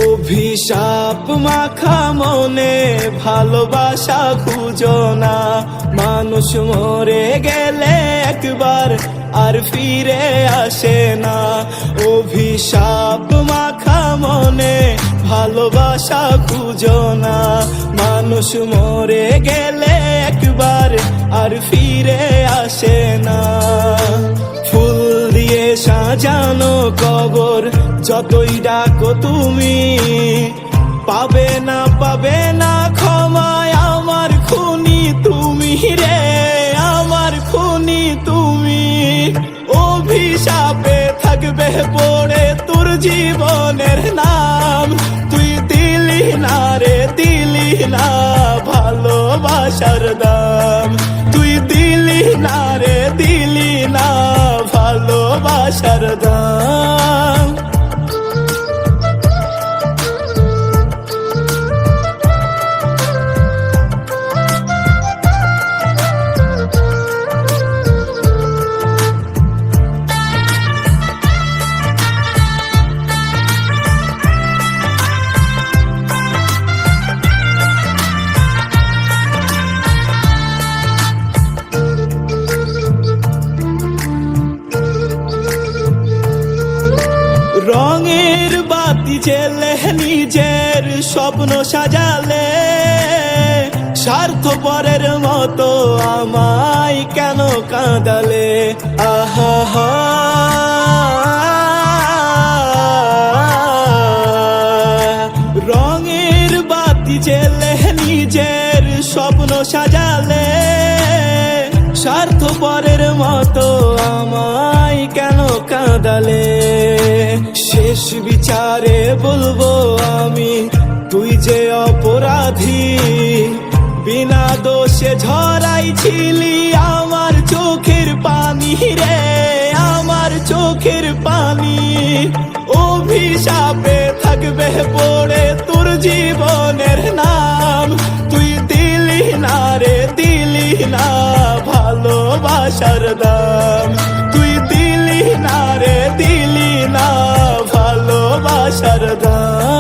অভিশাপ মাখা মনে ভালোবাসা খুঁজো না, মানুষ মরে গেলে একবার আর ফিরে আসে না। অভিশাপ মাখা মনে ভালোবাসা খুঁজো না, মানুষ মরে গেলে একবার আর ফিরে আসে না। ফুল দিয়ে সাজানো কবর যতই ডাকো তুমি, পাবে না ক্ষমায় আমার খুনি তুমি রে, আমার খুনি তুমি। অভিশাপে থাকবে পড়ে তোর জীবনের নাম, তুই দিলি না রে, দিলি না ভালোবাসার দাম, তুই দিলি না রে, দিলি না ভালোবাসার দাম। রঙের বাতি জেলে নিজের স্বপ্ন সাজালে, স্বার্থপরের মতো আমায় কেন কাঁদালে। আহা হা রঙের বাতি জেলে নিজের স্বপ্ন সাজালে, স্বার্থপরের মতো আমায় কেন কাঁদালে। শেষ বিচারে বলবো আমি তুই যে অপরাধী, বিনা দোষে ঝরাইছিলি আমার চোখের পানি রে, আমার চোখের পানি। অভিশাপে থাকবে পড়ে তোর জীবনের নাম, তুই দিলি না রে, দিলি না ভালোবাসার দাম, তুই দিলি না রে, দিলি না ভালোবাসার দাম।